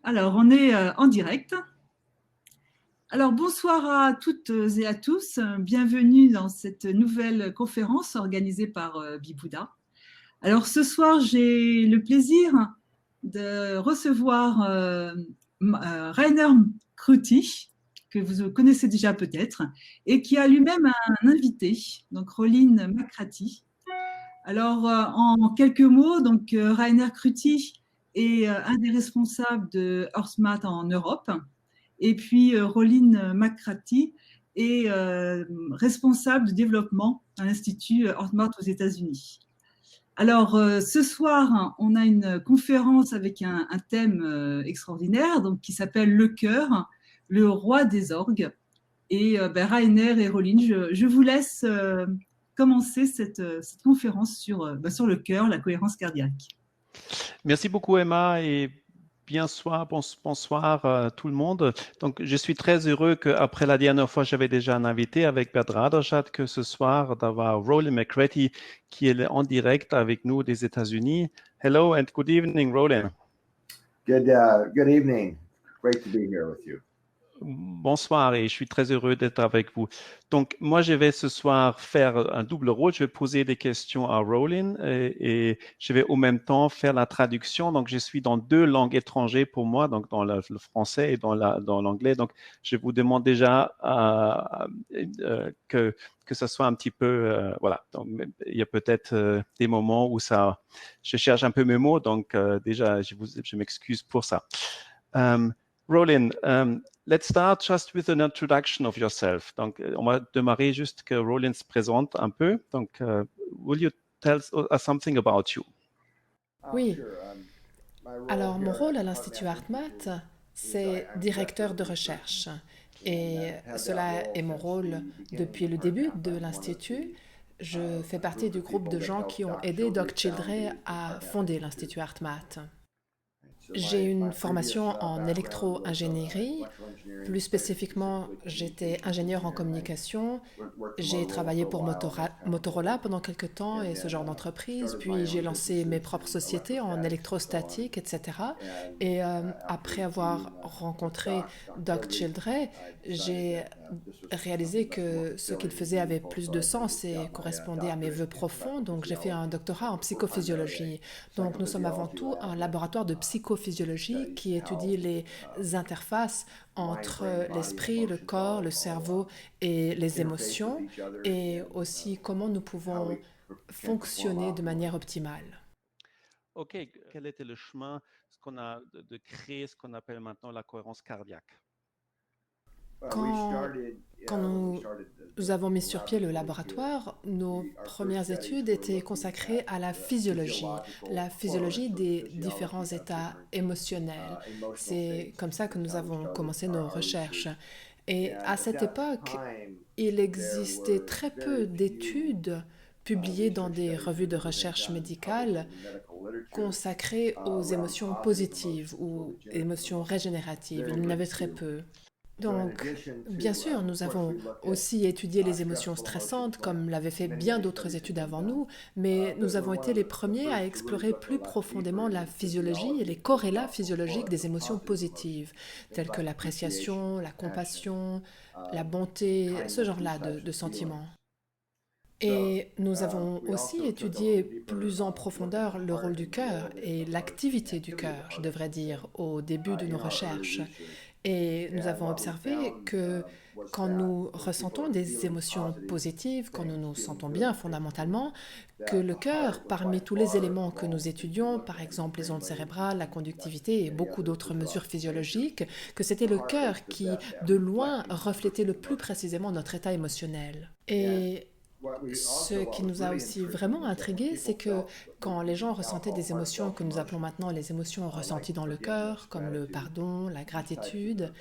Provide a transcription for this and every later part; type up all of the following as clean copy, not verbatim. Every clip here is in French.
Alors, on est en direct. Alors, bonsoir à toutes et à tous. Bienvenue dans cette nouvelle conférence organisée par Bibouda. Alors, ce soir, j'ai le plaisir de recevoir Rainer Kruti, que vous connaissez déjà peut-être, et qui a lui-même un invité, donc Roline McCratty. Alors, en quelques mots, donc Rainer Kruti est un des responsables de HearthMath en Europe. Et puis, Roline McCratty est responsable de développement à l'Institut HearthMath aux États-Unis. Alors, ce soir, on a une conférence avec un thème extraordinaire donc, qui s'appelle Le cœur, le roi des orgues. Et Rainer et Roline, je vous laisse commencer cette conférence sur le cœur, la cohérence cardiaque. Merci beaucoup Emma et bonsoir tout le monde. Donc je suis très heureux qu'après la dernière fois j'avais déjà un invité avec Bertrand Radochat que ce soir d'avoir Roland McCratty qui est en direct avec nous des États-Unis. Hello and good evening Roland. Good evening. Great to be here with you. Bonsoir et je suis très heureux d'être avec vous. Donc, moi, je vais ce soir faire un double rôle. Je vais poser des questions à Roland et je vais au même temps faire la traduction. Donc, je suis dans deux langues étrangères pour moi, donc dans le français et dans l'anglais. Donc, je vous demande déjà que ça soit un petit peu, voilà. Donc, il y a peut-être des moments où je cherche un peu mes mots. Donc, déjà, je m'excuse pour ça. Roland, let's start just with an introduction of yourself. Donc, on va démarrer juste que Roland se présente un peu. Donc, will you tell us something about you? Oui. Alors, mon rôle à l'Institut HearthMath, c'est directeur de recherche. Et cela est mon rôle depuis le début de l'Institut. Je fais partie du groupe de gens qui ont aidé Doc Childrey à fonder l'Institut HearthMath. J'ai une formation en électro-ingénierie. Plus spécifiquement, j'étais ingénieur en communication. J'ai travaillé pour Motorola pendant quelques temps et ce genre d'entreprise. Puis j'ai lancé mes propres sociétés en électrostatique, etc. Et après avoir rencontré Doc Childrey, j'ai réalisé que ce qu'il faisait avait plus de sens et correspondait à mes vœux profonds. Donc j'ai fait un doctorat en psychophysiologie. Donc nous sommes avant tout un laboratoire de psychophysiologie qui étudie les interfaces entre l'esprit, le corps, le cerveau et les émotions, et aussi comment nous pouvons fonctionner de manière optimale. OK, quel était le chemin de créer ce qu'on appelle maintenant la cohérence cardiaque? Quand nous avons mis sur pied le laboratoire, nos premières études étaient consacrées à la physiologie des différents états émotionnels. C'est comme ça que nous avons commencé nos recherches. Et à cette époque, il existait très peu d'études publiées dans des revues de recherche médicale consacrées aux émotions positives ou émotions régénératives. Il y en avait très peu. Donc, bien sûr, nous avons aussi étudié les émotions stressantes, comme l'avaient fait bien d'autres études avant nous, mais nous avons été les premiers à explorer plus profondément la physiologie et les corrélats physiologiques des émotions positives, telles que l'appréciation, la compassion, la bonté, ce genre-là de sentiments. Et nous avons aussi étudié plus en profondeur le rôle du cœur et l'activité du cœur, je devrais dire, au début de nos recherches. Et nous avons observé que quand nous ressentons des émotions positives, quand nous nous sentons bien fondamentalement, que le cœur, parmi tous les éléments que nous étudions, par exemple les ondes cérébrales, la conductivité et beaucoup d'autres mesures physiologiques, que c'était le cœur qui, de loin, reflétait le plus précisément notre état émotionnel. Et ce qui nous a aussi vraiment intrigués, c'est que quand les gens ressentaient des émotions que nous appelons maintenant les émotions ressenties dans le cœur, comme le pardon, la gratitude,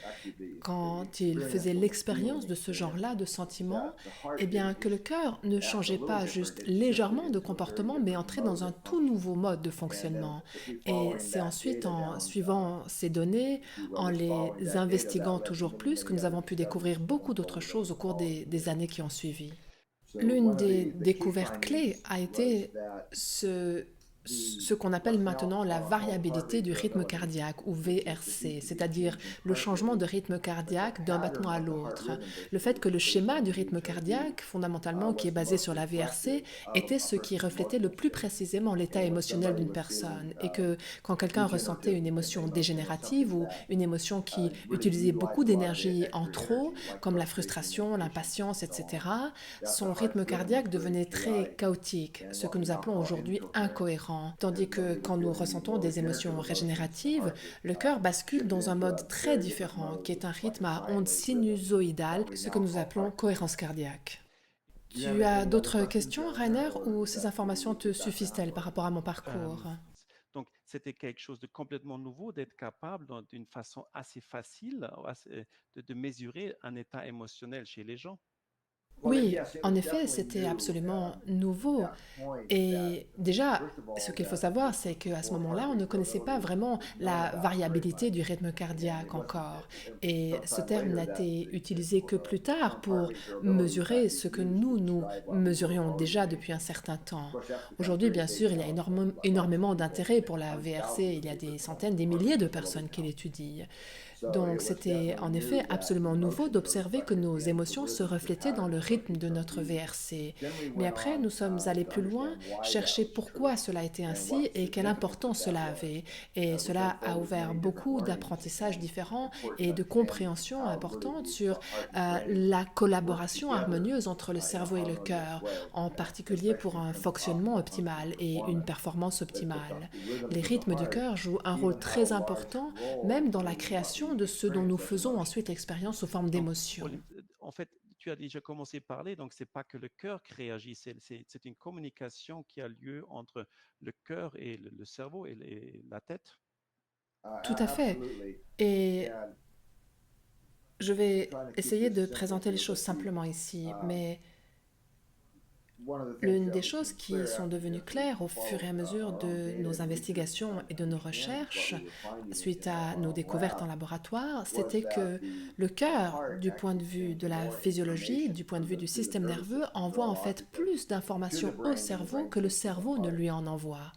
quand ils faisaient l'expérience de ce genre-là de sentiments, eh bien que le cœur ne changeait pas juste légèrement de comportement, mais entrait dans un tout nouveau mode de fonctionnement. Et c'est ensuite en suivant ces données, en les investiguant toujours plus, que nous avons pu découvrir beaucoup d'autres choses au cours des années qui ont suivi. L'une des découvertes clés a été ce qu'on appelle maintenant la variabilité du rythme cardiaque ou VRC, c'est-à-dire le changement de rythme cardiaque d'un battement à l'autre. Le fait que le schéma du rythme cardiaque, fondamentalement qui est basé sur la VRC, était ce qui reflétait le plus précisément l'état émotionnel d'une personne et que quand quelqu'un ressentait une émotion dégénérative ou une émotion qui utilisait beaucoup d'énergie en trop, comme la frustration, l'impatience, etc., son rythme cardiaque devenait très chaotique, ce que nous appelons aujourd'hui incohérent. Tandis que quand nous ressentons des émotions régénératives, le cœur bascule dans un mode très différent, qui est un rythme à ondes sinusoïdales, ce que nous appelons cohérence cardiaque. Tu as d'autres questions, Rainer, ou ces informations te suffisent-elles par rapport à mon parcours? Donc, c'était quelque chose de complètement nouveau d'être capable, d'une façon assez facile, de mesurer un état émotionnel chez les gens. Oui, en effet, c'était absolument nouveau. Et déjà, ce qu'il faut savoir, c'est qu'à ce moment-là, on ne connaissait pas vraiment la variabilité du rythme cardiaque encore. Et ce terme n'a été utilisé que plus tard pour mesurer ce que nous mesurions déjà depuis un certain temps. Aujourd'hui, bien sûr, il y a énormément d'intérêt pour la VRC. Il y a des centaines, des milliers de personnes qui l'étudient. Donc, c'était en effet absolument nouveau d'observer que nos émotions se reflétaient dans le rythme de notre VRC. Mais après, nous sommes allés plus loin, chercher pourquoi cela était ainsi et quelle importance cela avait. Et cela a ouvert beaucoup d'apprentissages différents et de compréhension importante sur la collaboration harmonieuse entre le cerveau et le cœur, en particulier pour un fonctionnement optimal et une performance optimale. Les rythmes du cœur jouent un rôle très important, même dans la création de ce dont nous faisons ensuite l'expérience sous forme d'émotions. En fait, tu as déjà commencé à parler, donc c'est pas que le cœur qui réagit, c'est une communication qui a lieu entre le cœur et le cerveau et la tête. Tout à fait. Et je vais essayer de présenter les choses simplement ici, mais l'une des choses qui sont devenues claires au fur et à mesure de nos investigations et de nos recherches, suite à nos découvertes en laboratoire, c'était que le cœur, du point de vue de la physiologie, du point de vue du système nerveux, envoie en fait plus d'informations au cerveau que le cerveau ne lui en envoie.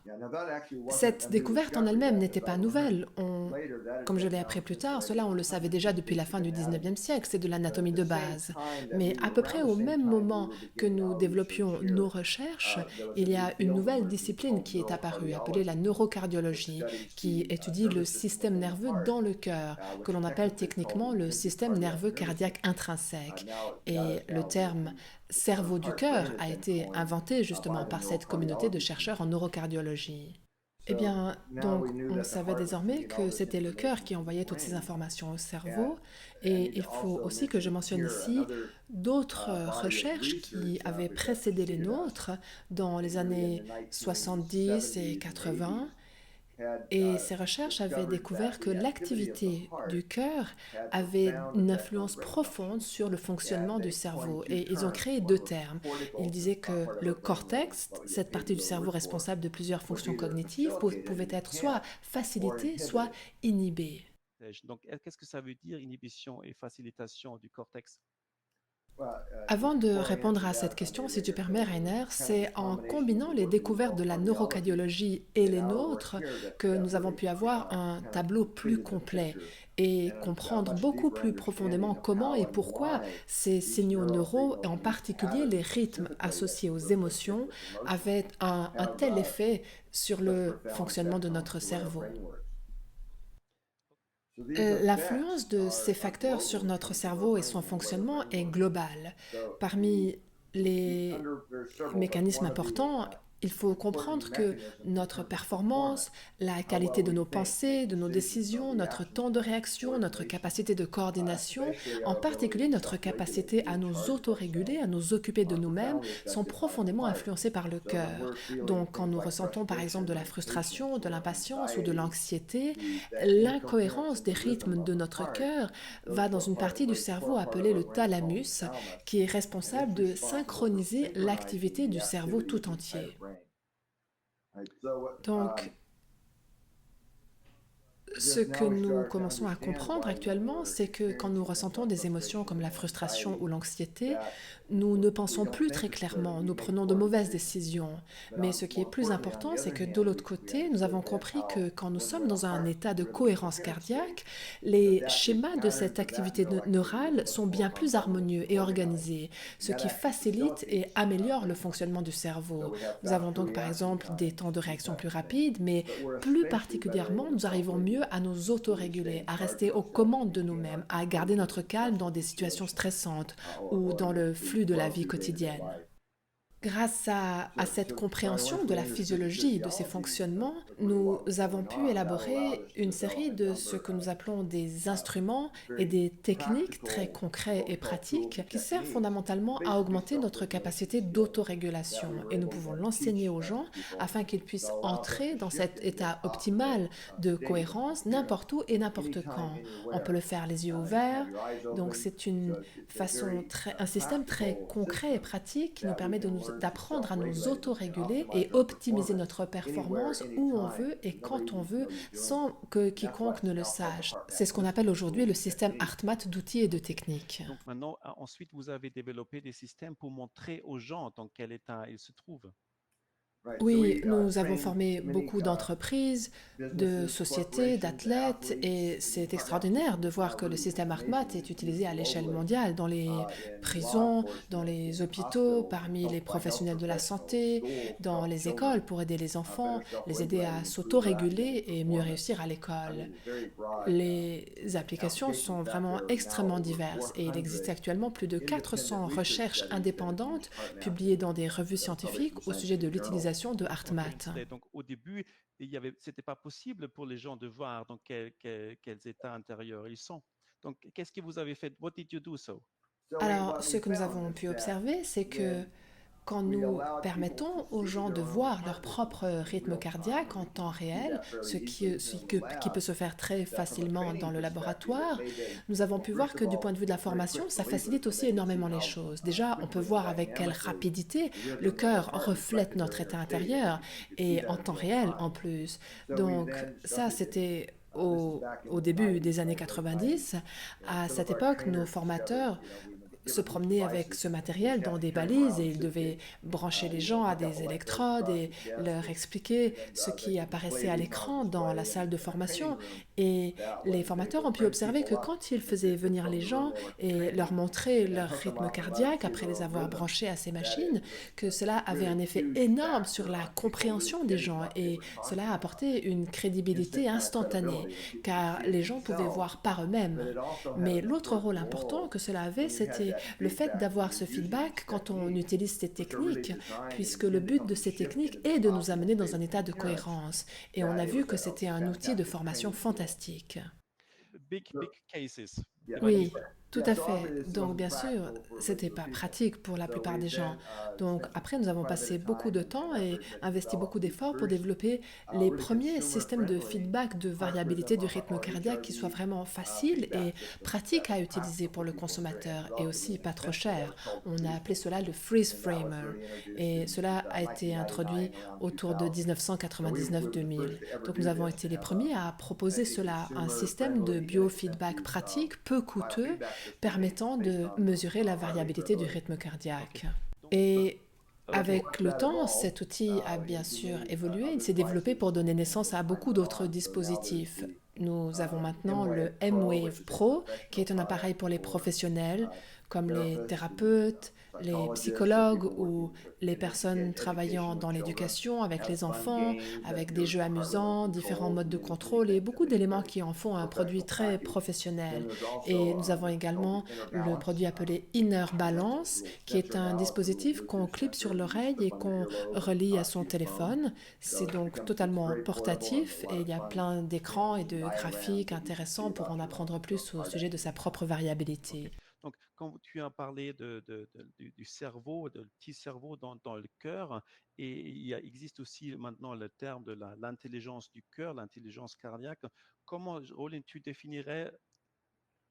Cette découverte en elle-même n'était pas nouvelle. Comme je l'ai appris plus tard, cela on le savait déjà depuis la fin du 19e siècle, c'est de l'anatomie de base. Mais à peu près au même moment que nous développions nos recherches, il y a une nouvelle discipline qui est apparue, appelée la neurocardiologie, qui étudie le système nerveux dans le cœur, que l'on appelle techniquement le système nerveux cardiaque intrinsèque. Et le terme cerveau du cœur a été inventé justement par cette communauté de chercheurs en neurocardiologie. Eh bien, donc, on savait désormais que c'était le cœur qui envoyait toutes ces informations au cerveau. Et il faut aussi que je mentionne ici d'autres recherches qui avaient précédé les nôtres dans les années 70 et 80. Et ces recherches avaient découvert que l'activité du cœur avait une influence profonde sur le fonctionnement du cerveau. Et ils ont créé deux termes. Ils disaient que le cortex, cette partie du cerveau responsable de plusieurs fonctions cognitives, pouvait être soit facilitée, soit inhibée. Donc, qu'est-ce que ça veut dire, inhibition et facilitation du cortex? Avant de répondre à cette question, si tu permets, Rainer, c'est en combinant les découvertes de la neurocardiologie et les nôtres que nous avons pu avoir un tableau plus complet et comprendre beaucoup plus profondément comment et pourquoi ces signaux neuraux, et en particulier les rythmes associés aux émotions, avaient un tel effet sur le fonctionnement de notre cerveau. L'influence de ces facteurs sur notre cerveau et son fonctionnement est globale. Parmi les mécanismes importants, il faut comprendre que notre performance, la qualité de nos pensées, de nos décisions, notre temps de réaction, notre capacité de coordination, en particulier notre capacité à nous autoréguler, à nous occuper de nous-mêmes, sont profondément influencés par le cœur. Donc, quand nous ressentons par exemple de la frustration, de l'impatience ou de l'anxiété, l'incohérence des rythmes de notre cœur va dans une partie du cerveau appelée le thalamus, qui est responsable de synchroniser l'activité du cerveau tout entier. Donc, Ce que nous commençons à comprendre actuellement, c'est que quand nous ressentons des émotions comme la frustration ou l'anxiété, nous ne pensons plus très clairement, nous prenons de mauvaises décisions. Mais ce qui est plus important, c'est que de l'autre côté, nous avons compris que quand nous sommes dans un état de cohérence cardiaque, les schémas de cette activité neurale sont bien plus harmonieux et organisés, ce qui facilite et améliore le fonctionnement du cerveau. Nous avons donc par exemple des temps de réaction plus rapides, mais plus particulièrement, nous arrivons mieux à nous autoréguler, à rester aux commandes de nous-mêmes, à garder notre calme dans des situations stressantes ou dans le flux de la vie quotidienne. Grâce à cette compréhension de la physiologie de ces fonctionnements, nous avons pu élaborer une série de ce que nous appelons des instruments et des techniques très concrets et pratiques qui servent fondamentalement à augmenter notre capacité d'autorégulation. Et nous pouvons l'enseigner aux gens afin qu'ils puissent entrer dans cet état optimal de cohérence n'importe où et n'importe quand. On peut le faire les yeux ouverts, donc c'est un système très concret et pratique qui nous permet d'apprendre à nous autoréguler et optimiser notre performance où on veut et quand on veut sans que quiconque ne le sache. C'est ce qu'on appelle aujourd'hui le système HeartMath d'outils et de techniques. Donc maintenant, ensuite, vous avez développé des systèmes pour montrer aux gens dans quel état ils se trouvent. Oui, nous avons formé beaucoup d'entreprises, de sociétés, d'athlètes, et c'est extraordinaire de voir que le système HeartMath est utilisé à l'échelle mondiale dans les prisons, dans les hôpitaux, parmi les professionnels de la santé, dans les écoles pour aider les enfants, les aider à s'autoréguler et mieux réussir à l'école. Les applications sont vraiment extrêmement diverses et il existe actuellement plus de 400 recherches indépendantes publiées dans des revues scientifiques au sujet de l'utilisation de HeartMath. Donc au début, c'était pas possible pour les gens de voir dans quels états intérieurs ils sont. Donc qu'est-ce que vous avez fait? What did you do so? Alors, ce que nous avons pu observer, c'est que quand nous permettons aux gens de voir leur propre rythme cardiaque en temps réel, qui peut se faire très facilement dans le laboratoire, nous avons pu voir que du point de vue de la formation, ça facilite aussi énormément les choses. Déjà, on peut voir avec quelle rapidité le cœur reflète notre état intérieur et en temps réel en plus. Donc ça, c'était au début des années 90. À cette époque, nos formateurs se promener avec ce matériel dans des balises et ils devaient brancher les gens à des électrodes et leur expliquer ce qui apparaissait à l'écran dans la salle de formation. Et les formateurs ont pu observer que quand ils faisaient venir les gens et leur montrer leur rythme cardiaque après les avoir branchés à ces machines, que cela avait un effet énorme sur la compréhension des gens et cela apportait une crédibilité instantanée car les gens pouvaient voir par eux-mêmes. Mais l'autre rôle important que cela avait, c'était le fait d'avoir ce feedback quand on utilise ces techniques, puisque le but de ces techniques est de nous amener dans un état de cohérence. Et on a vu que c'était un outil de formation fantastique. Big cases. Oui, tout à fait. Donc, bien sûr, c'était pas pratique pour la plupart des gens. Donc, après, nous avons passé beaucoup de temps et investi beaucoup d'efforts pour développer les premiers systèmes de feedback de variabilité du rythme cardiaque qui soient vraiment faciles et pratiques à utiliser pour le consommateur et aussi pas trop cher. On a appelé cela le freeze framer et cela a été introduit autour de 1999-2000. Donc, nous avons été les premiers à proposer cela, un système de biofeedback pratique peu coûteux permettant de mesurer la variabilité du rythme cardiaque. Et avec le temps, cet outil a bien sûr évolué, il s'est développé pour donner naissance à beaucoup d'autres dispositifs. Nous avons maintenant le M-Wave Pro, qui est un appareil pour les professionnels, comme les thérapeutes, les psychologues ou les personnes travaillant dans l'éducation avec les enfants, avec des jeux amusants, différents modes de contrôle et beaucoup d'éléments qui en font un produit très professionnel. Et nous avons également le produit appelé Inner Balance, qui est un dispositif qu'on clip sur l'oreille et qu'on relie à son téléphone. C'est donc totalement portatif et il y a plein d'écrans et de graphiques intéressants pour en apprendre plus au sujet de sa propre variabilité. Donc, quand tu as parlé du cerveau, du petit cerveau dans le cœur, et existe aussi maintenant le terme de l'intelligence du cœur, l'intelligence cardiaque. Comment, Roland, tu définirais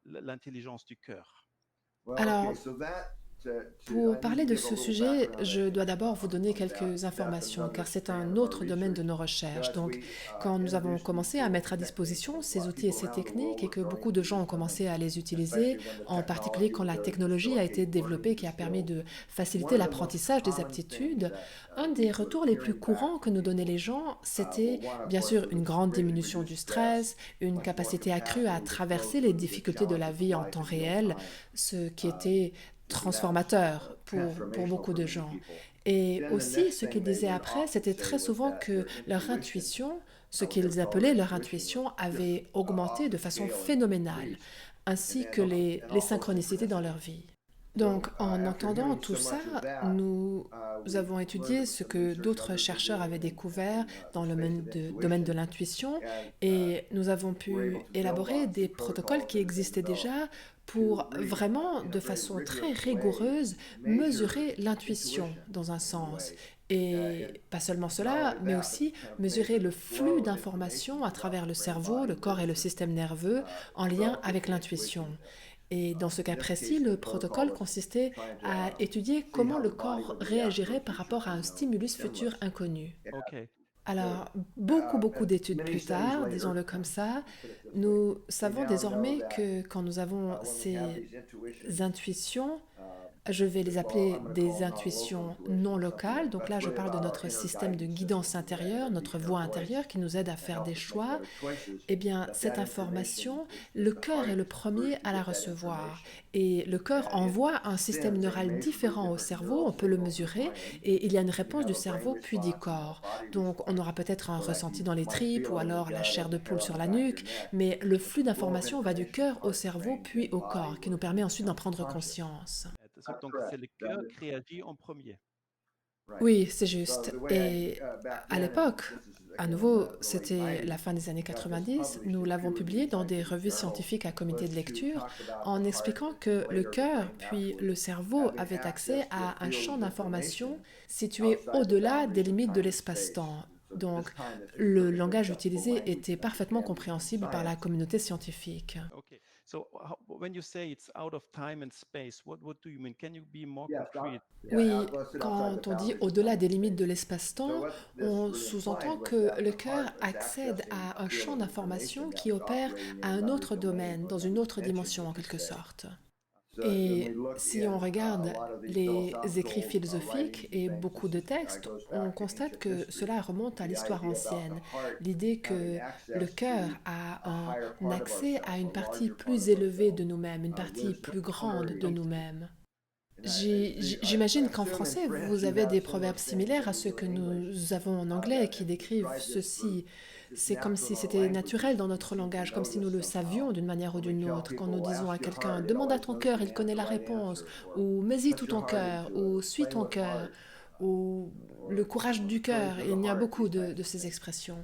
l'intelligence du cœur? Alors, Pour parler de ce sujet, je dois d'abord vous donner quelques informations, car c'est un autre domaine de nos recherches. Donc, quand nous avons commencé à mettre à disposition ces outils et ces techniques, et que beaucoup de gens ont commencé à les utiliser, en particulier quand la technologie a été développée qui a permis de faciliter l'apprentissage des aptitudes, un des retours les plus courants que nous donnaient les gens, c'était bien sûr une grande diminution du stress, une capacité accrue à traverser les difficultés de la vie en temps réel, ce qui était transformateur pour beaucoup de gens. Et aussi, ce qu'ils disaient après, c'était très souvent que leur intuition, ce qu'ils appelaient leur intuition, avait augmenté de façon phénoménale, ainsi que les synchronicités dans leur vie. Donc, en entendant tout ça, nous avons étudié ce que d'autres chercheurs avaient découvert dans le domaine de l'intuition et nous avons pu élaborer des protocoles qui existaient déjà pour vraiment, de façon très rigoureuse, mesurer l'intuition dans un sens. Et pas seulement cela, mais aussi mesurer le flux d'informations à travers le cerveau, le corps et le système nerveux en lien avec l'intuition. Et dans ce cas précis, le protocole consistait à étudier comment le corps réagirait par rapport à un stimulus futur inconnu. OK. Alors, beaucoup d'études plus tard, disons-le comme ça, nous savons désormais que quand nous avons ces intuitions, je vais les appeler des intuitions non locales. Donc là, je parle de notre système de guidance intérieure, notre voix intérieure qui nous aide à faire des choix. Eh bien, cette information, le cœur est le premier à la recevoir. Et le cœur envoie un système neural différent au cerveau, on peut le mesurer, et il y a une réponse du cerveau puis du corps. Donc, on aura peut-être un ressenti dans les tripes ou alors la chair de poule sur la nuque, mais le flux d'informations va du cœur au cerveau puis au corps, qui nous permet ensuite d'en prendre conscience. Donc, c'est le cœur qui réagit en premier. Oui, c'est juste. Et à l'époque, à nouveau, c'était la fin des années 90, nous l'avons publié dans des revues scientifiques à comité de lecture en expliquant que le cœur puis le cerveau avaient accès à un champ d'information situé au-delà des limites de l'espace-temps. Donc, le langage utilisé était parfaitement compréhensible par la communauté scientifique. Okay. So when you say it's out of time and space, what do you mean? Can you be more concrete? Oui, quand on dit au-delà des limites de l'espace-temps, on sous-entend que le cœur accède à un champ d'information qui opère à un autre domaine, dans une autre dimension en quelque sorte. Et si on regarde les écrits philosophiques et beaucoup de textes, on constate que cela remonte à l'histoire ancienne. L'idée que le cœur a un accès à une partie plus élevée de nous-mêmes, une partie plus grande de nous-mêmes. J'imagine qu'en français, vous avez des proverbes similaires à ceux que nous avons en anglais qui décrivent ceci. C'est comme si c'était naturel dans notre langage, comme si nous le savions d'une manière ou d'une autre. Quand nous disons à quelqu'un «demande à ton cœur, il connaît la réponse», ou «mets-y tout ton cœur», ou «suis ton cœur», ou «le courage du cœur», il y a beaucoup de ces expressions.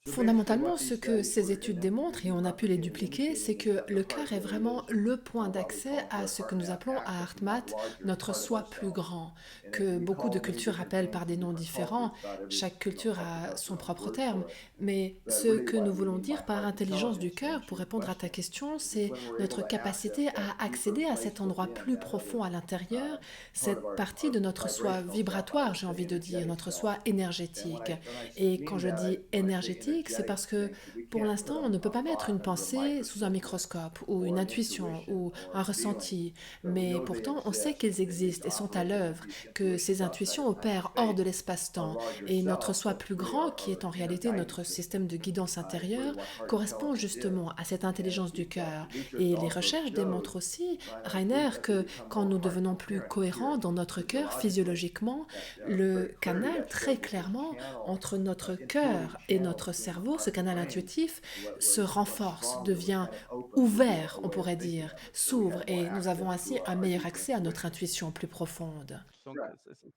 Fondamentalement, ce que ces études démontrent, et on a pu les dupliquer, c'est que le cœur est vraiment le point d'accès à ce que nous appelons à HeartMath notre soi plus grand, que beaucoup de cultures appellent par des noms différents. Chaque culture a son propre terme, mais ce que nous voulons dire par intelligence du cœur, pour répondre à ta question, c'est notre capacité à accéder à cet endroit plus profond à l'intérieur, cette partie de notre soi vibratoire, j'ai envie de dire, notre soi énergétique. Et quand je dis énergétique, c'est parce que pour l'instant, on ne peut pas mettre une pensée sous un microscope ou une intuition ou un ressenti, mais pourtant on sait qu'ils existent et sont à l'œuvre, que ces intuitions opèrent hors de l'espace-temps et notre soi plus grand, qui est en réalité notre système de guidance intérieure, correspond justement à cette intelligence du cœur. Et les recherches démontrent aussi, Rainer, que quand nous devenons plus cohérents dans notre cœur physiologiquement, le canal très clairement entre notre cœur et notre cerveau, ce canal intuitif, se renforce, devient ouvert, on pourrait dire, s'ouvre et nous avons ainsi un meilleur accès à notre intuition plus profonde. Donc,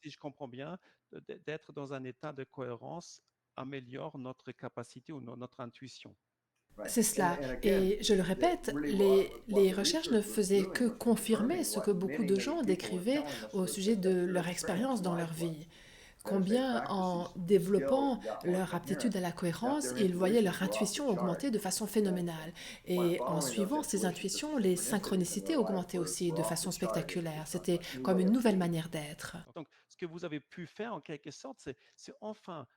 si je comprends bien, d'être dans un état de cohérence améliore notre capacité ou notre intuition. C'est cela. Et je le répète, les recherches ne faisaient que confirmer ce que beaucoup de gens décrivaient au sujet de leur expérience dans leur vie. combien en développant leur aptitude à la cohérence, ils voyaient leur intuition augmenter de façon phénoménale. Et en suivant ces intuitions, les synchronicités augmentaient aussi de façon spectaculaire. C'était comme une nouvelle manière d'être. Donc, ce que vous avez pu faire en quelque sorte, c'est enfin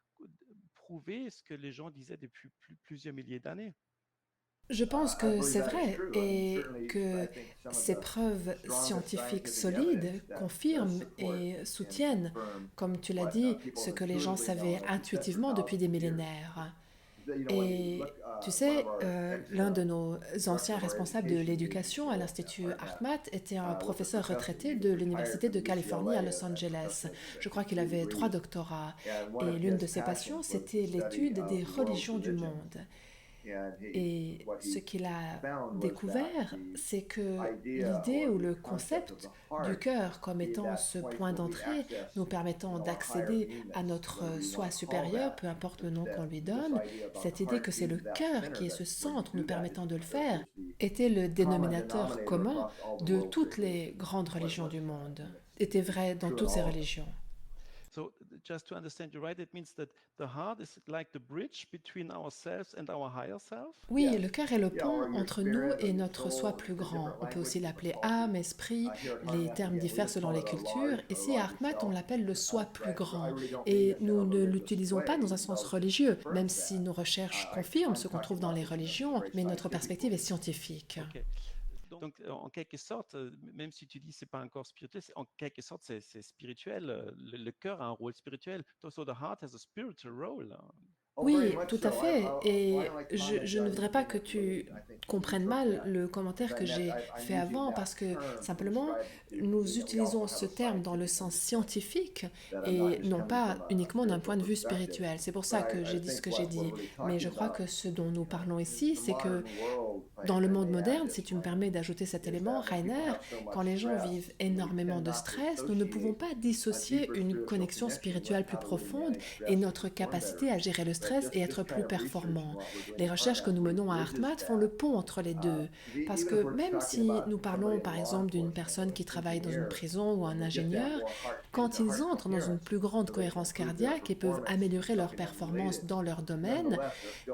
prouver ce que les gens disaient depuis plusieurs milliers d'années. Je pense que c'est vrai et que ces preuves scientifiques solides confirment et soutiennent, comme tu l'as dit, ce que les gens savaient intuitivement depuis des millénaires. Et tu sais, l'un de nos anciens responsables de l'éducation à l'Institut HeartMath était un professeur retraité de l'Université de Californie à Los Angeles. Je crois qu'il avait 3 doctorats. Et l'une de ses passions, c'était l'étude des religions du monde. Et ce qu'il a découvert, c'est que l'idée ou le concept du cœur comme étant ce point d'entrée nous permettant d'accéder à notre soi supérieur, peu importe le nom qu'on lui donne, cette idée que c'est le cœur qui est ce centre nous permettant de le faire, était le dénominateur commun de toutes les grandes religions du monde, était vrai dans toutes ces religions. So just to understand you right, it means that the heart is like the bridge between ourselves and our higher self. Oui, le cœur est le pont entre nous et notre soi plus grand. On peut aussi l'appeler âme, esprit, les termes diffèrent selon les cultures. Ici, à HeartMath, on l'appelle le soi plus grand. Et nous ne l'utilisons pas dans un sens religieux, même si nos recherches confirment ce qu'on trouve dans les religions, mais notre perspective est scientifique. Ok. Donc, en quelque sorte, même si tu dis c'est pas un corps spirituel, en quelque sorte c'est spirituel. Le cœur a un rôle spirituel. So the heart has a spiritual role. Oui, tout à fait. Et je ne voudrais pas que tu comprennes mal le commentaire que j'ai fait avant, parce que simplement, nous utilisons ce terme dans le sens scientifique et non pas uniquement d'un point de vue spirituel. C'est pour ça que j'ai dit ce que j'ai dit. Mais je crois que ce dont nous parlons ici, c'est que dans le monde moderne, si tu me permets d'ajouter cet élément, Rainer, quand les gens vivent énormément de stress, nous ne pouvons pas dissocier une connexion spirituelle plus profonde et notre capacité à gérer le stress et être plus performant. Les recherches que nous menons à HeartMath font le pont entre les deux. Parce que même si nous parlons par exemple d'une personne qui travaille dans une prison ou un ingénieur, quand ils entrent dans une plus grande cohérence cardiaque et peuvent améliorer leur performance dans leur domaine,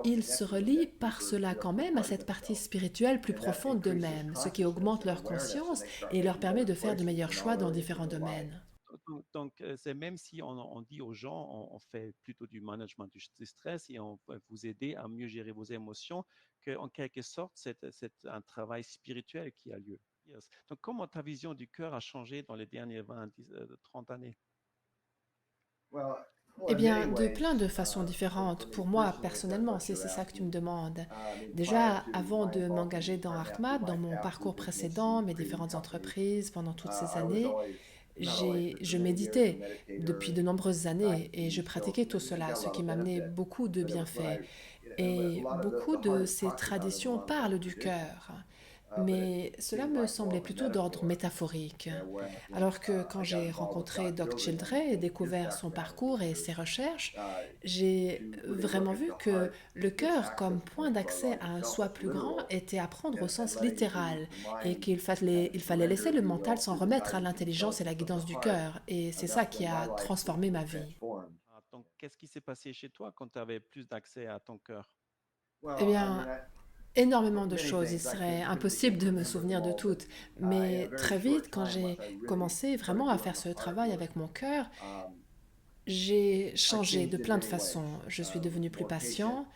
ils se relient par cela quand même à cette partie spirituelle plus profonde d'eux-mêmes, ce qui augmente leur conscience et leur permet de faire de meilleurs choix dans différents domaines. Donc, c'est même si on dit aux gens, on fait plutôt du management du stress et on va vous aider à mieux gérer vos émotions, qu'en quelque sorte, c'est un travail spirituel qui a lieu. Yes. Donc, comment ta vision du cœur a changé dans les dernières 20, 10, 30 années? Eh bien, de plein de façons différentes. Pour moi, personnellement, si c'est ça que tu me demandes. Déjà, avant de m'engager dans HeartMath, dans mon parcours précédent, mes différentes entreprises, pendant toutes ces années, je méditais depuis de nombreuses années et je pratiquais tout cela, ce qui m'amenait beaucoup de bienfaits. Et beaucoup de ces traditions parlent du cœur. Mais cela me semblait plutôt d'ordre métaphorique. Alors que quand j'ai rencontré Doc Childrey et découvert son parcours et ses recherches, j'ai vraiment vu que le cœur comme point d'accès à un soi plus grand était à prendre au sens littéral et il fallait laisser le mental s'en remettre à l'intelligence et la guidance du cœur. Et c'est ça qui a transformé ma vie. Donc, qu'est-ce qui s'est passé chez toi quand tu avais plus d'accès à ton cœur? Eh bien, énormément de choses, il serait impossible de me souvenir de toutes. Mais très vite, quand j'ai commencé vraiment à faire ce travail avec mon cœur, j'ai changé de plein de façons. Je suis devenu plus patient.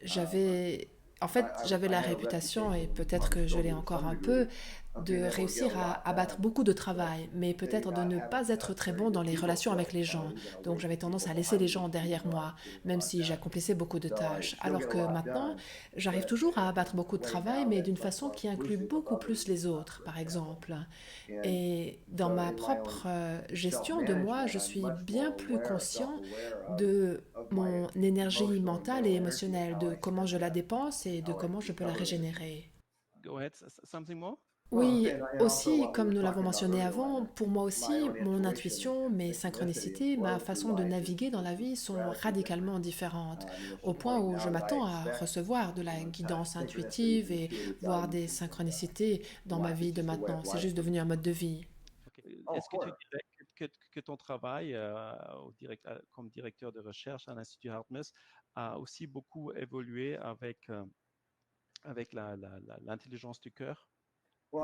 J'avais la réputation, et peut-être que je l'ai encore un peu, de réussir à abattre beaucoup de travail, mais peut-être de ne pas être très bon dans les relations avec les gens. Donc j'avais tendance à laisser les gens derrière moi, même si j'accomplissais beaucoup de tâches. Alors que maintenant, j'arrive toujours à abattre beaucoup de travail, mais d'une façon qui inclut beaucoup plus les autres, par exemple. Et dans ma propre gestion de moi, je suis bien plus conscient de mon énergie mentale et émotionnelle, de comment je la dépense et de comment je peux la régénérer. Go ahead, something more? Oui, aussi, comme nous l'avons mentionné avant, pour moi aussi, mon intuition, mes synchronicités, ma façon de naviguer dans la vie sont radicalement différentes, au point où je m'attends à recevoir de la guidance intuitive et voir des synchronicités dans ma vie de maintenant. C'est juste devenu un mode de vie. Okay. Est-ce que tu dirais que ton travail comme directeur de recherche à l'Institut Hartmut a aussi beaucoup évolué avec l'intelligence du cœur.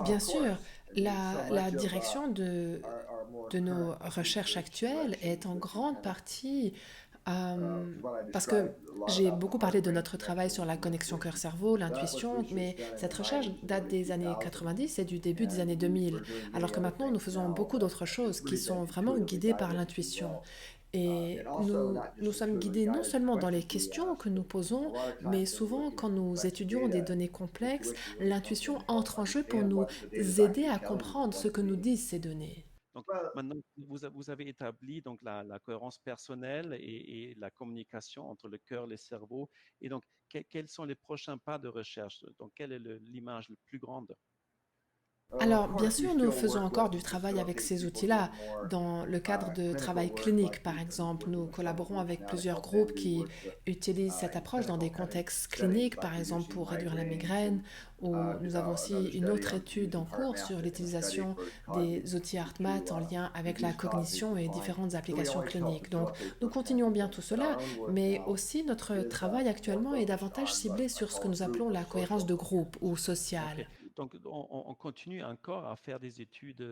Bien sûr, la direction de nos recherches actuelles est en grande partie parce que j'ai beaucoup parlé de notre travail sur la connexion cœur-cerveau, l'intuition, mais cette recherche date des années 90 et du début des années 2000, alors que maintenant nous faisons beaucoup d'autres choses qui sont vraiment guidées par l'intuition. Et nous sommes guidés non seulement dans les questions que nous posons, mais souvent quand nous étudions des données complexes, l'intuition entre en jeu pour nous aider à comprendre ce que nous disent ces données. Donc maintenant, vous avez établi donc la cohérence personnelle et la communication entre le cœur et le cerveau. Et donc, quels sont les prochains pas de recherche? Donc, quelle est l'image la plus grande? Alors, bien sûr, nous faisons encore du travail avec ces outils-là. Dans le cadre de travail clinique, par exemple, nous collaborons avec plusieurs groupes qui utilisent cette approche dans des contextes cliniques, par exemple pour réduire la migraine, ou nous avons aussi une autre étude en cours sur l'utilisation des outils HeartMath en lien avec la cognition et différentes applications cliniques. Donc, nous continuons bien tout cela, mais aussi notre travail actuellement est davantage ciblé sur ce que nous appelons la cohérence de groupe ou sociale. Donc, on continue encore à faire des études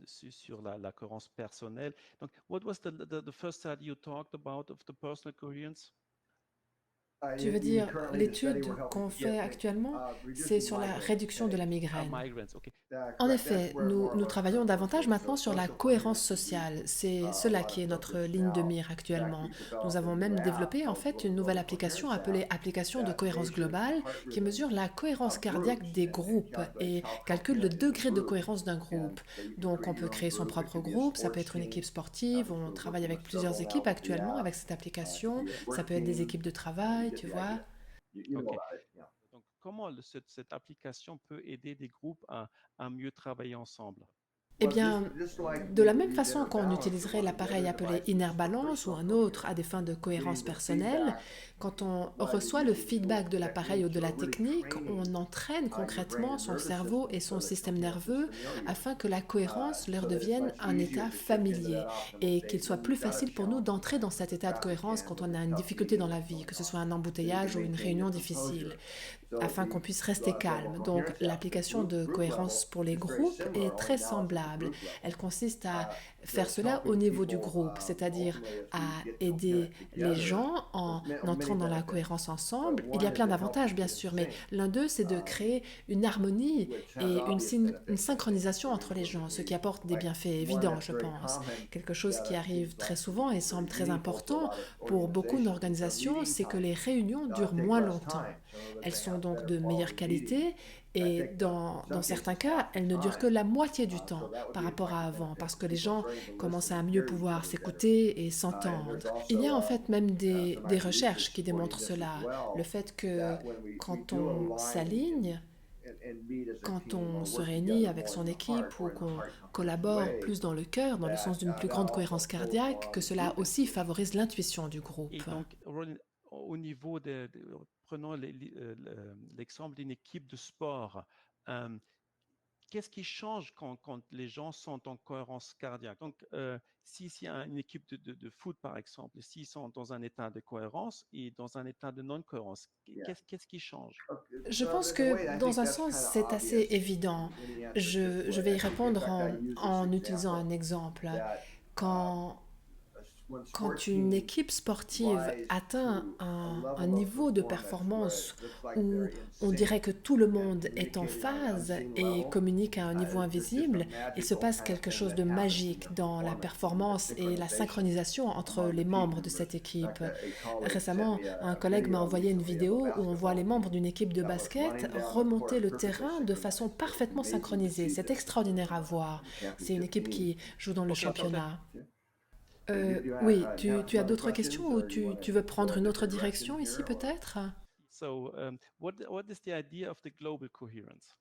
sur la cohérence personnelle. Donc, what was the first study you talked about of the personal coherence? Tu veux dire, l'étude qu'on fait actuellement, c'est sur la réduction de la migraine. Migraines, OK. En effet, nous travaillons davantage maintenant sur la cohérence sociale. C'est cela qui est notre ligne de mire actuellement. Nous avons même développé en fait une nouvelle application appelée application de cohérence globale qui mesure la cohérence cardiaque des groupes et calcule le degré de cohérence d'un groupe. Donc on peut créer son propre groupe, ça peut être une équipe sportive, on travaille avec plusieurs équipes actuellement avec cette application, ça peut être des équipes de travail, tu vois. OK. Donc, comment cette application peut aider des groupes à mieux travailler ensemble? Eh bien, de la même façon qu'on utiliserait l'appareil appelé Inner Balance ou un autre à des fins de cohérence personnelle, quand on reçoit le feedback de l'appareil ou de la technique, on entraîne concrètement son cerveau et son système nerveux afin que la cohérence leur devienne un état familier et qu'il soit plus facile pour nous d'entrer dans cet état de cohérence quand on a une difficulté dans la vie, que ce soit un embouteillage ou une réunion difficile, afin qu'on puisse rester calme. Donc, l'application de cohérence pour les groupes est très semblable. Elle consiste à faire cela au niveau du groupe, c'est-à-dire à aider les gens en entrant dans la cohérence ensemble. Il y a plein d'avantages, bien sûr, mais l'un d'eux, c'est de créer une harmonie et une synchronisation entre les gens, ce qui apporte des bienfaits évidents, je pense. Quelque chose qui arrive très souvent et semble très important pour beaucoup d'organisations, c'est que les réunions durent moins longtemps. Elles sont donc de meilleure qualité et dans certains cas, elles ne durent que la moitié du temps par rapport à avant, parce que les gens commencent à mieux pouvoir s'écouter et s'entendre. Il y a en fait même des recherches qui démontrent cela. Le fait que quand on s'aligne, quand on se réunit avec son équipe ou qu'on collabore plus dans le cœur, dans le sens d'une plus grande cohérence cardiaque, que cela aussi favorise l'intuition du groupe. Et donc, au niveau prenons l'exemple d'une équipe de sport. Qu'est-ce qui change quand les gens sont en cohérence cardiaque? Donc, s'il y a une équipe de foot, par exemple, s'ils sont dans un état de cohérence et dans un état de non-cohérence, qu'est-ce qui change? Je pense que dans un sens, c'est assez évident. Je vais y répondre en utilisant un exemple. Quand une équipe sportive atteint un niveau de performance où on dirait que tout le monde est en phase et communique à un niveau invisible, il se passe quelque chose de magique dans la performance et la synchronisation entre les membres de cette équipe. Récemment, un collègue m'a envoyé une vidéo où on voit les membres d'une équipe de basket remonter le terrain de façon parfaitement synchronisée. C'est extraordinaire à voir. C'est une équipe qui joue dans le championnat. Oui, tu as d'autres questions ou tu veux prendre une autre direction ici peut-être? So, what is the idea of the global coherence?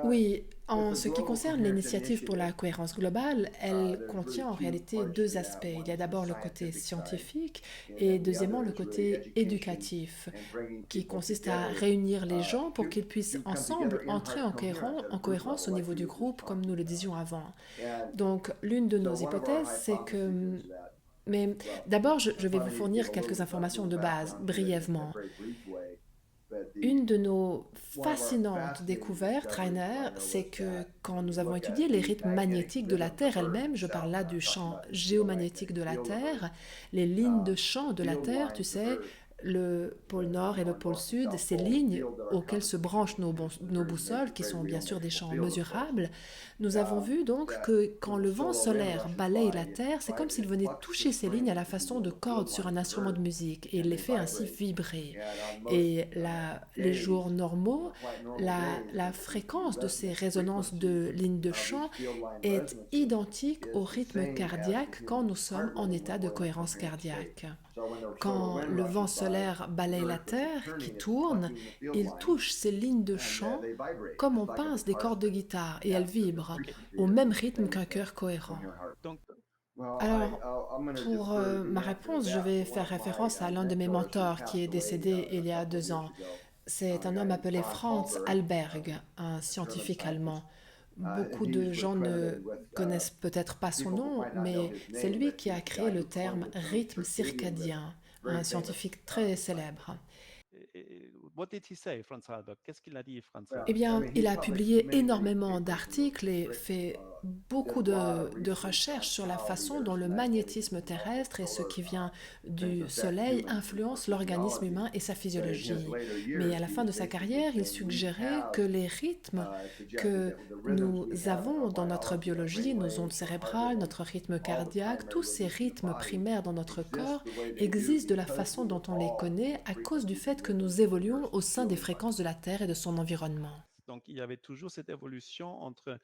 Oui, En ce qui concerne l'initiative pour la cohérence globale, elle contient en réalité deux aspects. Il y a d'abord le côté scientifique et deuxièmement le côté éducatif, qui consiste à réunir les gens pour qu'ils puissent ensemble entrer en cohérence au niveau du groupe, comme nous le disions avant. Donc, l'une de nos hypothèses, c'est que... Mais d'abord, je vais vous fournir quelques informations de base, brièvement. Une de nos fascinantes découvertes, Rainer, c'est que quand nous avons étudié les rythmes magnétiques de la Terre elle-même, je parle là du champ géomagnétique de la Terre, les lignes de champ de la Terre, tu sais, le pôle Nord et le pôle Sud, ces lignes auxquelles se branchent nos boussoles, qui sont bien sûr des champs mesurables, nous avons vu donc que quand le vent solaire balaye la Terre, c'est comme s'il venait toucher ces lignes à la façon de cordes sur un instrument de musique, et il les fait ainsi vibrer. Et les jours normaux, la fréquence de ces résonances de lignes de chant est identique au rythme cardiaque quand nous sommes en état de cohérence cardiaque. Quand le vent solaire balaye la Terre, qui tourne, il touche ces lignes de chant comme on pince des cordes de guitare et elles vibrent au même rythme qu'un cœur cohérent. Donc, Alors, pour ma réponse, je vais faire référence à l'un de mes mentors qui est décédé il y a 2 ans. C'est un homme appelé Franz Alberg, un scientifique allemand. Beaucoup de gens ne connaissent peut-être pas son nom, mais c'est lui qui a créé le terme rythme circadien, un scientifique très célèbre. what did he say, Franz Halberg? Qu'est-ce qu'il a dit, Franz Eh Halberg? bien, il a publié énormément d'articles et fait beaucoup de recherches sur la façon dont le magnétisme terrestre et ce qui vient du Soleil influence l'organisme humain et sa physiologie. Mais à la fin de sa carrière, il suggérait que les rythmes que nous avons dans notre biologie, nos ondes cérébrales, notre rythme cardiaque, tous ces rythmes primaires dans notre corps existent de la façon dont on les connaît à cause du fait que nous évoluons au sein des fréquences de la Terre et de son environnement. Donc, il y avait toujours cette évolution entre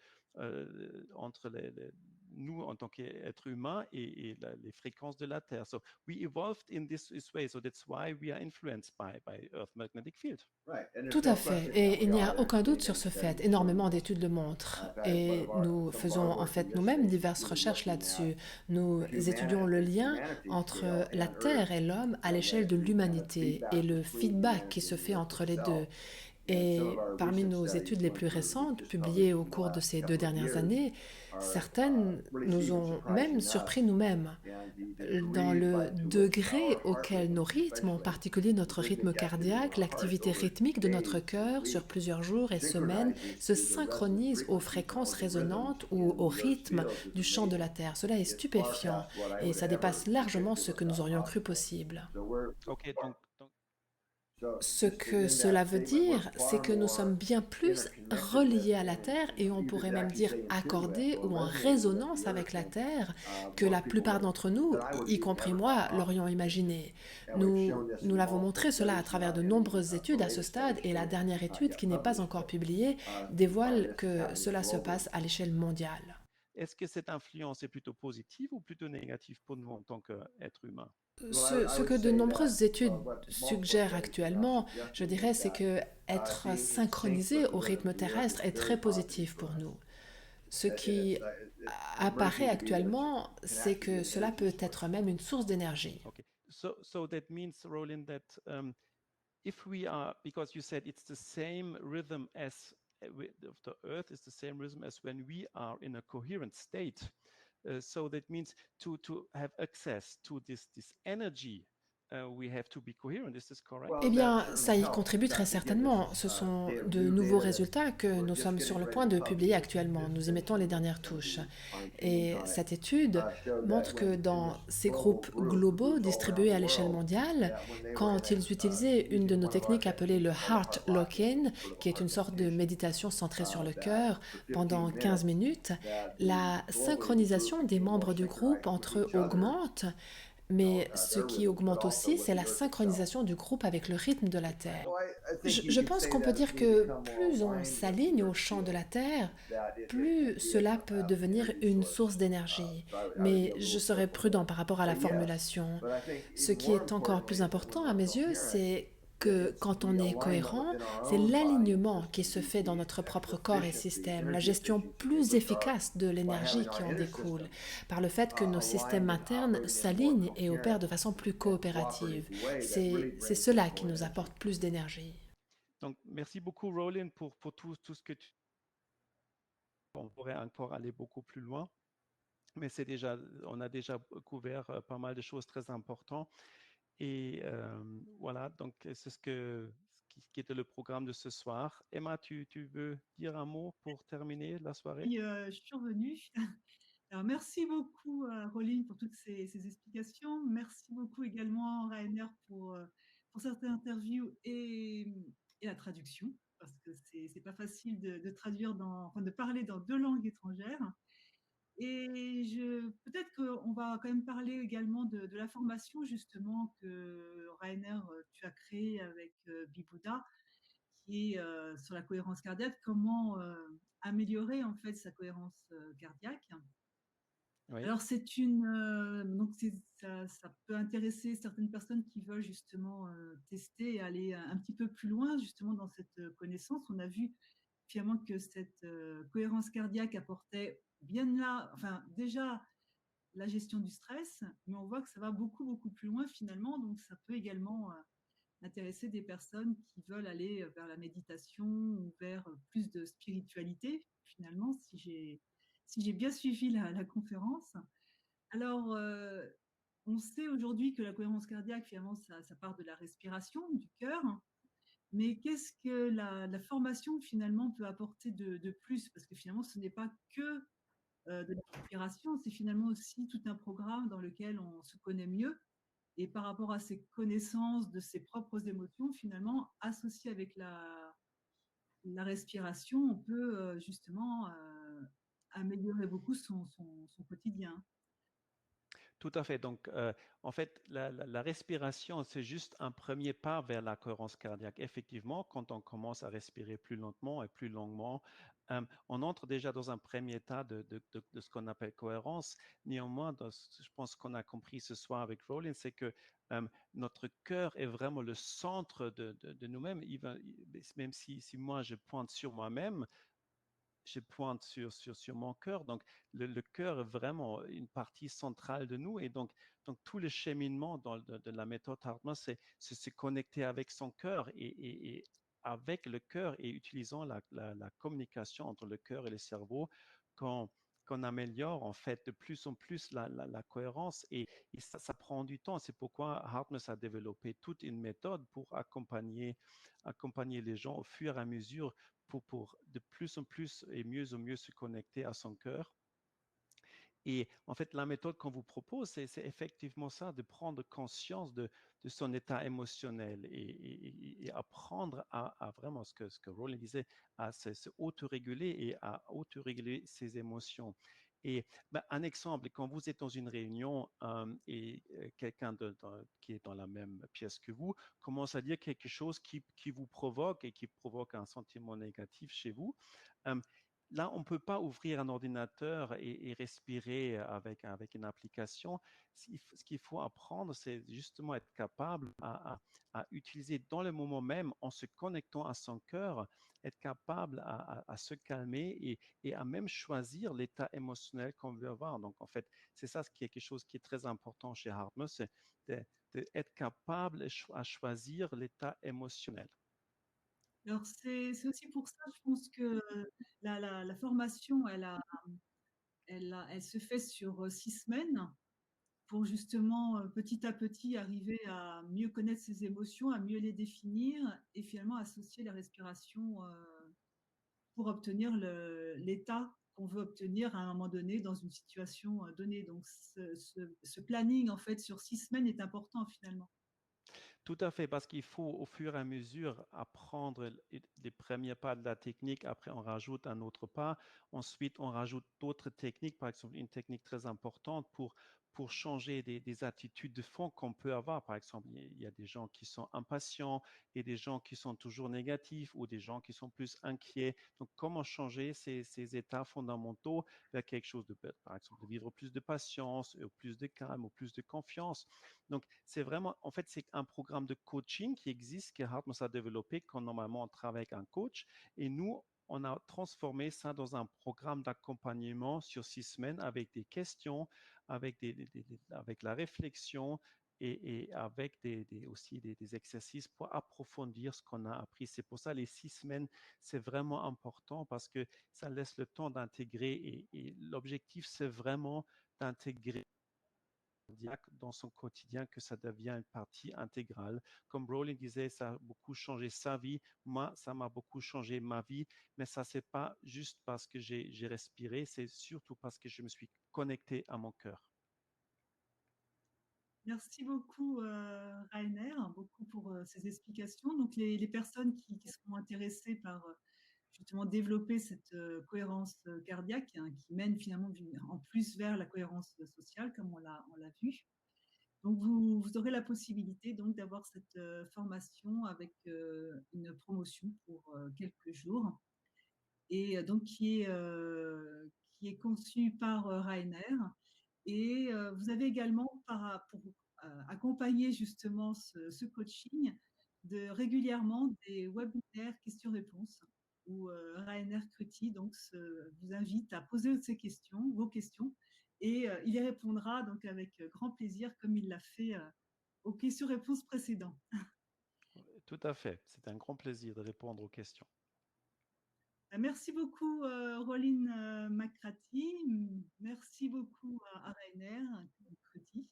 nous en tant qu'êtres humains et les fréquences de la Terre. So, we evolved in this way, so that's why we are influenced by Earth magnetic field. Tout à fait, et il n'y a aucun doute sur ce fait. Énormément d'études le montrent, et nous faisons en fait nous-mêmes diverses recherches là-dessus. Nous étudions le lien entre la Terre et l'homme à l'échelle de l'humanité et le feedback qui se fait entre les deux. Et parmi nos études les plus récentes, publiées au cours de ces 2 dernières années, certaines nous ont même surpris nous-mêmes dans le degré auquel nos rythmes, en particulier notre rythme cardiaque, l'activité rythmique de notre cœur sur plusieurs jours et semaines, se synchronise aux fréquences résonantes ou au rythme du chant de la Terre. Cela est stupéfiant et ça dépasse largement ce que nous aurions cru possible. Ok, donc Ce que cela veut dire, c'est que nous sommes bien plus reliés à la Terre et on pourrait même dire accordés ou en résonance avec la Terre que la plupart d'entre nous, y compris moi, l'aurions imaginé. Nous l'avons montré cela à travers de nombreuses études à ce stade et la dernière étude qui n'est pas encore publiée dévoile que cela se passe à l'échelle mondiale. est-ce que cette influence est plutôt positive ou plutôt négative pour nous en tant qu'êtres humains? Ce que de nombreuses études suggèrent actuellement, je dirais, c'est que être synchronisé au rythme terrestre est très positif pour nous. Ce qui apparaît actuellement, c'est que cela peut être même une source d'énergie. Okay. So that means, Roland, that if we are, because you said it's the same rhythm as of the Earth is the same rhythm as when we are in a coherent state. So that means to have access to this energy, we have to be coherent. Is this correct? Eh bien, ça y contribue très certainement. Ce sont de nouveaux résultats que nous sommes sur le point de publier actuellement. Nous y mettons les dernières touches. Et cette étude montre que dans ces groupes globaux distribués à l'échelle mondiale, quand ils utilisaient une de nos techniques appelée le Heart Lock-in, qui est une sorte de méditation centrée sur le cœur, pendant 15 minutes, la synchronisation des membres du groupe entre eux augmente. Mais ce qui augmente aussi, c'est la synchronisation du groupe avec le rythme de la Terre. Je pense qu'on peut dire que plus on s'aligne au chant de la Terre, plus cela peut devenir une source d'énergie. Mais je serai prudent par rapport à la formulation. Ce qui est encore plus important à mes yeux, c'est que quand on est cohérent, c'est l'alignement qui se fait dans notre propre corps et système, la gestion plus efficace de l'énergie qui en découle, par le fait que nos systèmes internes s'alignent et opèrent de façon plus coopérative. C'est cela qui nous apporte plus d'énergie. Donc, merci beaucoup, Roland, pour tout ce que tu... On pourrait encore aller beaucoup plus loin, mais on a déjà couvert pas mal de choses très importantes. Et voilà, donc c'est ce qui était le programme de ce soir. Emma, tu veux dire un mot pour terminer la soirée? Et, je suis revenue. Alors, merci beaucoup, Roline, pour toutes ces explications. Merci beaucoup également, Rainer, pour cette interview et la traduction, parce que c'est pas facile de traduire enfin, de parler dans 2 langues étrangères. Et peut-être qu'on va quand même parler également de la formation, justement, que Rainer, tu as créée avec Bibouda, qui est sur la cohérence cardiaque, comment améliorer en fait sa cohérence cardiaque. Oui. Alors, donc ça peut intéresser certaines personnes qui veulent justement tester et aller un petit peu plus loin justement dans cette connaissance. On a vu finalement que cette cohérence cardiaque apportait bien là, enfin déjà la gestion du stress, mais on voit que ça va beaucoup, beaucoup plus loin finalement. Donc, ça peut également intéresser des personnes qui veulent aller vers la méditation ou vers plus de spiritualité finalement, si j'ai bien suivi la conférence. Alors, on sait aujourd'hui que la cohérence cardiaque, finalement, ça part de la respiration, du cœur. Mais qu'est-ce que la formation, finalement, peut apporter de plus? Parce que finalement, ce n'est pas que de la respiration, c'est finalement aussi tout un programme dans lequel on se connaît mieux. Et par rapport à ses connaissances de ses propres émotions, finalement, associées avec la respiration, on peut justement améliorer beaucoup son quotidien. Tout à fait. Donc, en fait, la respiration, c'est juste un premier pas vers la cohérence cardiaque. Effectivement, quand on commence à respirer plus lentement et plus longuement, on entre déjà dans un premier état de ce qu'on appelle cohérence. Néanmoins, je pense qu'on a compris ce soir avec Roland, c'est que notre cœur est vraiment le centre de nous-mêmes. Même si moi, je pointe sur moi-même, je pointe sur mon cœur. Donc, le cœur est vraiment une partie centrale de nous. Et donc tout le cheminement de la méthode Hartman, c'est se connecter avec son cœur et avec le cœur et utilisant la communication entre le cœur et le cerveau qu'on améliore en fait de plus en plus la cohérence et ça prend du temps. C'est pourquoi Hartman a développé toute une méthode pour accompagner les gens au fur et à mesure pour de plus en plus et mieux en mieux se connecter à son cœur. Et en fait, la méthode qu'on vous propose, c'est effectivement ça, de prendre conscience de son état émotionnel et apprendre à vraiment ce que Roland disait, à se autoréguler et à autoréguler ses émotions. Et un exemple, quand vous êtes dans une réunion et quelqu'un qui est dans la même pièce que vous commence à dire quelque chose qui vous provoque et qui provoque un sentiment négatif chez vous, là, on ne peut pas ouvrir un ordinateur et respirer avec une application. Ce qu'il faut apprendre, c'est justement être capable à utiliser dans le moment même, en se connectant à son cœur, être capable à se calmer et à même choisir l'état émotionnel qu'on veut avoir. Donc, en fait, c'est ça quelque chose qui est très important chez Hartmut, c'est d'être capable à choisir l'état émotionnel. Alors, c'est aussi pour ça, je pense que la formation, elle se fait sur 6 semaines pour justement petit à petit arriver à mieux connaître ses émotions, à mieux les définir et finalement associer la respiration pour obtenir l'état qu'on veut obtenir à un moment donné dans une situation donnée. Donc, ce planning, en fait, sur 6 semaines est important finalement. Tout à fait, parce qu'il faut au fur et à mesure apprendre les premiers pas de la technique. Après, on rajoute un autre pas. Ensuite, on rajoute d'autres techniques, par exemple, une technique très importante pour changer des attitudes de fond qu'on peut avoir. Par exemple, il y a des gens qui sont impatients et des gens qui sont toujours négatifs ou des gens qui sont plus inquiets. Donc, comment changer ces états fondamentaux vers quelque chose par exemple, de vivre plus de patience, ou plus de calme, ou plus de confiance. Donc, c'est vraiment, en fait, c'est un programme programme de coaching qui existe, que Hartmut a développé, quand normalement on travaille avec un coach. Et nous, on a transformé ça dans un programme d'accompagnement sur 6 semaines avec des questions, avec la réflexion et avec aussi des exercices pour approfondir ce qu'on a appris. C'est pour ça les 6 semaines, c'est vraiment important parce que ça laisse le temps d'intégrer et l'objectif, c'est vraiment d'intégrer dans son quotidien, que ça devient une partie intégrale. Comme Rowling disait, ça a beaucoup changé sa vie. Moi, ça m'a beaucoup changé ma vie. Mais ça, c'est pas juste parce que j'ai respiré, c'est surtout parce que je me suis connecté à mon cœur. Merci beaucoup, Rainer, beaucoup pour ces explications. Donc, les personnes qui seront intéressées par justement développer cette cohérence cardiaque, hein, qui mène finalement en plus vers la cohérence sociale, comme on l'a vu. Donc, vous aurez la possibilité donc d'avoir cette formation avec une promotion pour quelques jours, et donc qui est conçue par Rainer. Et vous avez également, pour accompagner justement ce coaching, régulièrement des webinaires questions-réponses où Rainer Kruti donc vous invite à poser vos questions, et il y répondra donc avec grand plaisir, comme il l'a fait aux questions-réponses précédentes. Tout à fait. C'est un grand plaisir de répondre aux questions. Merci beaucoup, Roline McCratty. Merci beaucoup à Rainer Kruti.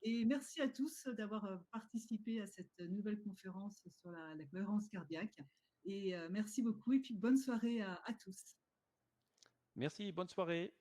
Et merci à tous d'avoir participé à cette nouvelle conférence sur la cohérence cardiaque. Et merci beaucoup, et puis bonne soirée à tous. Merci, bonne soirée.